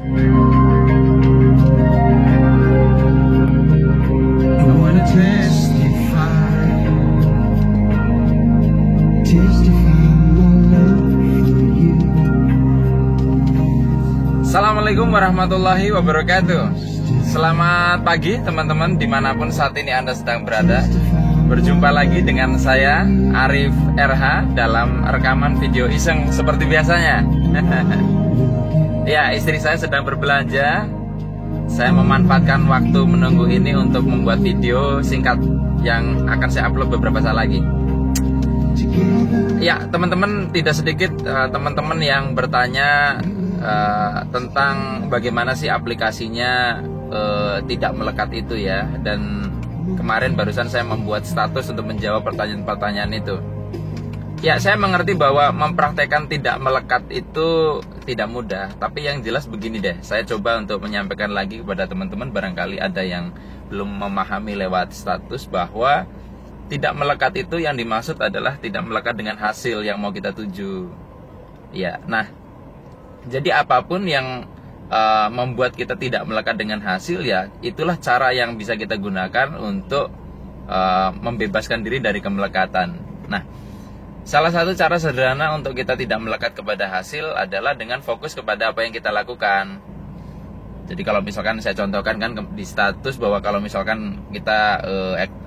Assalamualaikum warahmatullahi wabarakatuh. Selamat pagi teman-teman dimanapun saat ini Anda sedang berada. Berjumpa lagi dengan saya Arif RH dalam rekaman video iseng seperti biasanya. Ya, istri saya sedang berbelanja. Saya memanfaatkan waktu menunggu ini untuk membuat video singkat yang akan saya upload beberapa saat lagi. Ya, teman-teman, tidak sedikit teman-teman yang bertanya tentang bagaimana sih aplikasinya tidak melekat itu ya. Dan kemarin barusan saya membuat status untuk menjawab pertanyaan-pertanyaan itu. Ya, saya mengerti bahwa mempraktekkan tidak melekat itu tidak mudah. Tapi yang jelas begini deh, saya coba untuk menyampaikan lagi kepada teman-teman. Barangkali ada yang belum memahami lewat status bahwa tidak melekat itu yang dimaksud adalah tidak melekat dengan hasil yang mau kita tuju. Ya, nah, jadi apapun yang membuat kita tidak melekat dengan hasil, ya itulah cara yang bisa kita gunakan untuk membebaskan diri dari kemelekatan. Nah, salah satu cara sederhana untuk kita tidak melekat kepada hasil adalah dengan fokus kepada apa yang kita lakukan. Jadi kalau misalkan saya contohkan kan di status bahwa kalau misalkan kita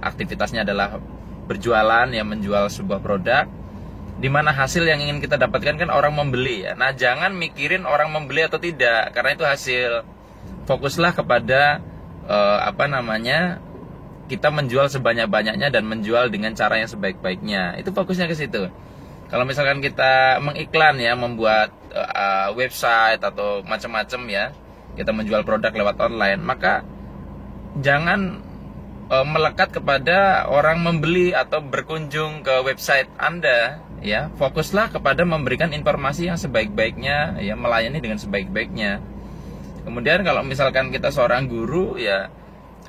aktivitasnya adalah berjualan, ya menjual sebuah produk, di mana hasil yang ingin kita dapatkan kan orang membeli ya. Nah, jangan mikirin orang membeli atau tidak, karena itu hasil. Fokuslah kepada kita menjual sebanyak-banyaknya dan menjual dengan cara yang sebaik-baiknya. Itu fokusnya ke situ. Kalau misalkan kita mengiklan ya, membuat website atau macam-macam ya, kita menjual produk lewat online, maka jangan melekat kepada orang membeli atau berkunjung ke website Anda ya. Fokuslah kepada memberikan informasi yang sebaik-baiknya ya, melayani dengan sebaik-baiknya. Kemudian kalau misalkan kita seorang guru ya,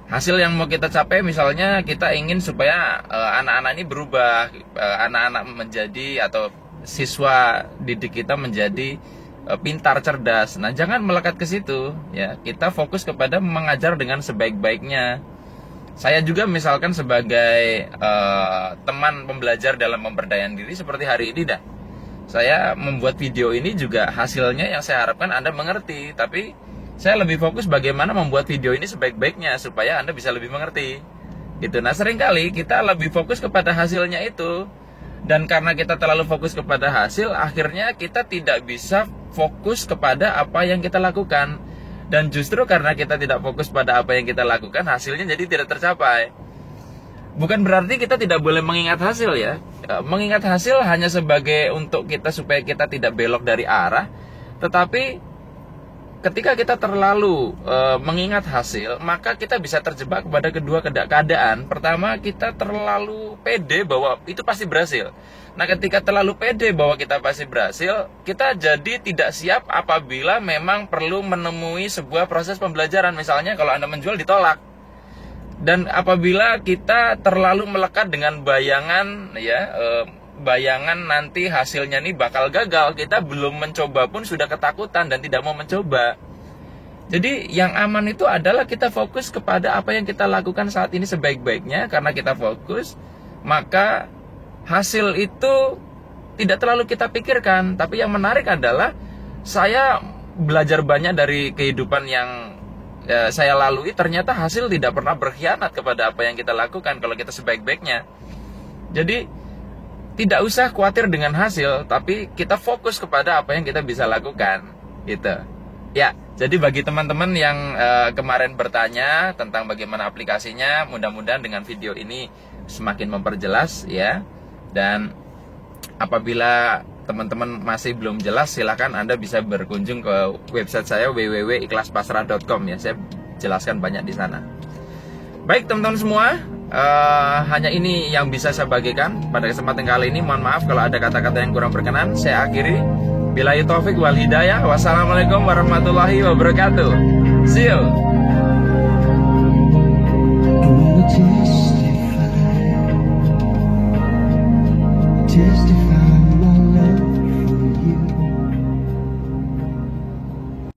hasil yang mau kita capai misalnya kita ingin supaya anak-anak ini berubah, anak-anak menjadi atau siswa didik kita menjadi pintar, cerdas. Nah, jangan melekat ke situ ya. Kita fokus kepada mengajar dengan sebaik-baiknya. Saya juga misalkan sebagai teman pembelajar dalam pemberdayaan diri seperti hari ini dah, saya membuat video ini juga hasilnya yang saya harapkan Anda mengerti. Tapi saya lebih fokus bagaimana membuat video ini sebaik-baiknya supaya Anda bisa lebih mengerti gitu. Nah, seringkali kita lebih fokus kepada hasilnya itu. Dan karena kita terlalu fokus kepada hasil, akhirnya kita tidak bisa fokus kepada apa yang kita lakukan. Dan justru karena kita tidak fokus pada apa yang kita lakukan, hasilnya jadi tidak tercapai. Bukan berarti kita tidak boleh mengingat hasil ya. Mengingat hasil hanya sebagai untuk kita supaya kita tidak belok dari arah. Tetapi ketika kita terlalu mengingat hasil, maka kita bisa terjebak pada kedua keadaan. Pertama, kita terlalu pede bahwa itu pasti berhasil. Nah, ketika terlalu pede bahwa kita pasti berhasil, kita jadi tidak siap apabila memang perlu menemui sebuah proses pembelajaran. Misalnya kalau Anda menjual ditolak. Dan apabila kita terlalu melekat dengan bayangan ya, bayangan nanti hasilnya nih bakal gagal, kita belum mencoba pun sudah ketakutan dan tidak mau mencoba. Jadi yang aman itu adalah kita fokus kepada apa yang kita lakukan saat ini sebaik-baiknya. Karena kita fokus, maka hasil itu tidak terlalu kita pikirkan. Tapi yang menarik adalah saya belajar banyak dari kehidupan yang saya lalui. Ternyata hasil tidak pernah berkhianat kepada apa yang kita lakukan kalau kita sebaik-baiknya. Jadi tidak usah khawatir dengan hasil, tapi kita fokus kepada apa yang kita bisa lakukan gitu. Ya, jadi bagi teman-teman yang kemarin bertanya tentang bagaimana aplikasinya, mudah-mudahan dengan video ini semakin memperjelas ya. Dan apabila teman-teman masih belum jelas, silakan Anda bisa berkunjung ke website saya www.ikhlaspasrah.com ya. Saya jelaskan banyak di sana. Baik teman-teman semua, hanya ini yang bisa saya bagikan pada kesempatan kali ini. Mohon maaf kalau ada kata-kata yang kurang berkenan. Saya akhiri. Billahi taufik wal hidayah. Wassalamualaikum warahmatullahi wabarakatuh. See you.